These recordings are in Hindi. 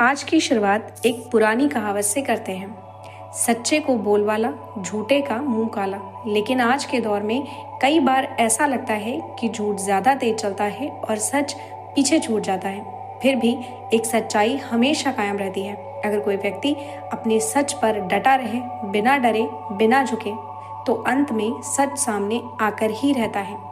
आज की शुरुआत एक पुरानी कहावत से करते हैं। सच्चे को बोलवाला, झूठे का मुंह काला। लेकिन आज के दौर में कई बार ऐसा लगता है कि झूठ ज़्यादा तेज चलता है और सच पीछे छूट जाता है। फिर भी एक सच्चाई हमेशा कायम रहती है। अगर कोई व्यक्ति अपने सच पर डटा रहे, बिना डरे, बिना झुके, तो अंत में सच सामने आकर ही रहता है।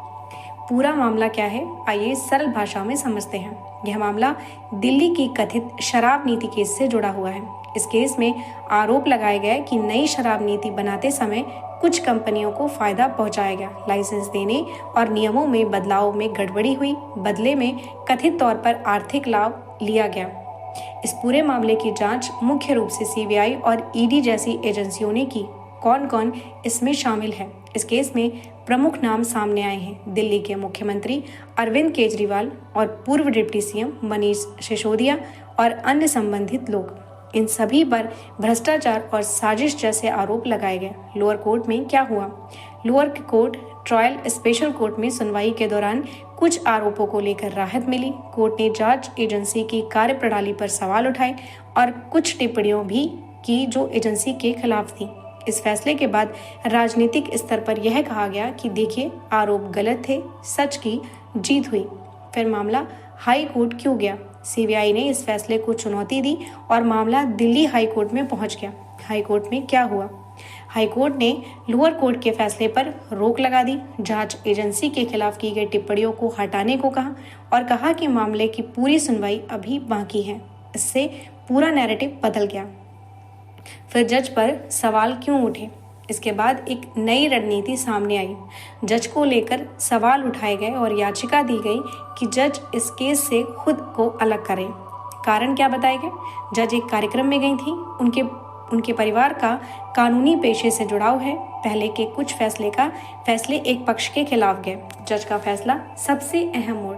पूरा मामला क्या है, आइए सरल भाषा में समझते हैं। यह मामला दिल्ली की कथित शराब नीति केस से जुड़ा हुआ है। इस केस में आरोप लगाए गए कि नई शराब नीति बनाते समय कुछ कंपनियों को फायदा पहुंचाया गया, लाइसेंस देने और नियमों में बदलाव में गड़बड़ी हुई, बदले में कथित तौर पर आर्थिक लाभ लिया गया। इस पूरे मामले की जांच मुख्य रूप से सीबीआई और ईडी जैसी एजेंसियों ने की। कौन कौन इसमें शामिल है? इस केस में प्रमुख नाम सामने आए हैं। दिल्ली के मुख्यमंत्री अरविंद केजरीवाल और पूर्व डिप्टी सीएम मनीष सिसोदिया और अन्य संबंधित लोग। इन सभी पर भ्रष्टाचार और साजिश जैसे आरोप लगाए गए। लोअर कोर्ट में क्या हुआ? Lower court trial special court में सुनवाई के दौरान कुछ आरोपों को लेकर राहत मिली। कोर्ट ने जांच एजेंसी की कार्यप्रणाली पर सवाल उठाए और कुछ टिप्पणियों भी की जो एजेंसी के खिलाफ थी। इस फैसले के बाद राजनीतिक स्तर पर यह कहा गया कि देखिए, आरोप गलत थे, सच की जीत हुई। फिर मामला हाई कोर्ट क्यों गया? सीबीआई ने इस फैसले को चुनौती दी और मामला दिल्ली हाई कोर्ट में पहुंच गया। हाई कोर्ट में क्या हुआ? हाई कोर्ट ने लोअर कोर्ट के फैसले पर रोक लगा दी, जांच एजेंसी के खिलाफ की गई टिप्पणियों को हटाने को कहा और कहा कि मामले की पूरी सुनवाई अभी बाकी है। इससे पूरा नैरेटिव बदल गया। फिर जज पर सवाल क्यों उठे? इसके बाद एक नई रणनीति सामने आई। जज को लेकर सवाल उठाए गए और याचिका दी गई कि जज इस केस से खुद को अलग करें। कारण क्या बताए गए? जज एक कार्यक्रम में गई थी। उनके परिवार का कानूनी पेशे से जुड़ाव है। पहले के कुछ फैसले एक पक्ष के खिलाफ गए। जज का फैसला सबसे अहम मोड़।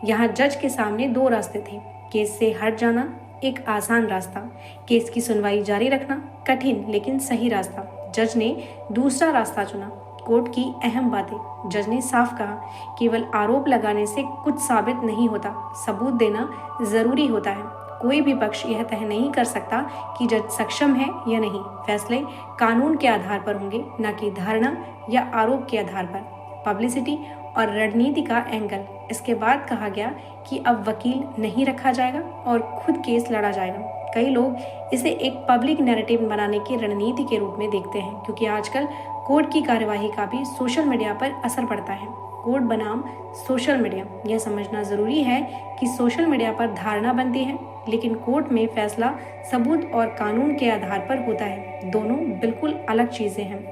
यहाँ जज के सामने दो रास्ते थे। केस से हट जाना एक आसान रास्ता, केस की सुनवाई जारी रखना कठिन लेकिन सही रास्ता। जज ने दूसरा रास्ता चुना। कोर्ट की अहम बातें। जज ने साफ कहा, केवल आरोप लगाने से कुछ साबित नहीं होता, सबूत देना जरूरी होता है। कोई भी पक्ष यह तय नहीं कर सकता कि जज सक्षम है या नहीं। फैसले कानून के आधार पर होंगे, न कि धारणा या आरोप के आधार पर। पब्लिसिटी और रणनीति का एंगल। इसके बाद कहा गया कि अब वकील नहीं रखा जाएगा और खुद केस लड़ा जाएगा। कई लोग इसे एक पब्लिक नैरेटिव बनाने की रणनीति के रूप में देखते हैं, क्योंकि आजकल कोर्ट की कार्यवाही का भी सोशल मीडिया पर असर पड़ता है। कोर्ट बनाम सोशल मीडिया, यह समझना जरूरी है कि सोशल मीडिया पर धारणा बनती है, लेकिन कोर्ट में फैसला सबूत और कानून के आधार पर होता है। दोनों बिल्कुल अलग चीजें हैं।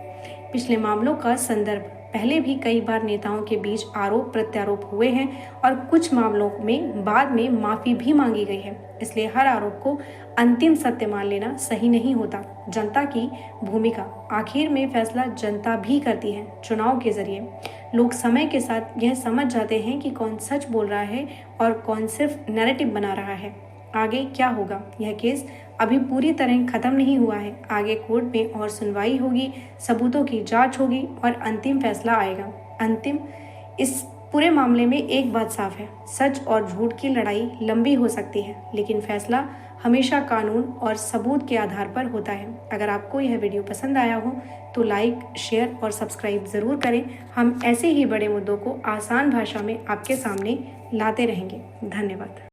पिछले मामलों का संदर्भ। पहले भी कई बार नेताओं के बीच आरोप प्रत्यारोप हुए हैं और कुछ मामलों में बाद में माफी भी मांगी गई है। इसलिए हर आरोप को अंतिम सत्य मान लेना सही नहीं होता। जनता की भूमिका। आखिर में फैसला जनता भी करती है, चुनाव के जरिए। लोग समय के साथ यह समझ जाते हैं कि कौन सच बोल रहा है और कौन सिर्फ नैरेटिव बना रहा है। आगे क्या होगा? यह केस अभी पूरी तरह खत्म नहीं हुआ है। आगे कोर्ट में और सुनवाई होगी, सबूतों की जांच होगी और अंतिम फैसला आएगा। इस पूरे मामले में एक बात साफ है, सच और झूठ की लड़ाई लंबी हो सकती है, लेकिन फैसला हमेशा कानून और सबूत के आधार पर होता है। अगर आपको यह वीडियो पसंद आया हो तो लाइक, शेयर और सब्सक्राइब जरूर करें। हम ऐसे ही बड़े मुद्दों को आसान भाषा में आपके सामने लाते रहेंगे। धन्यवाद।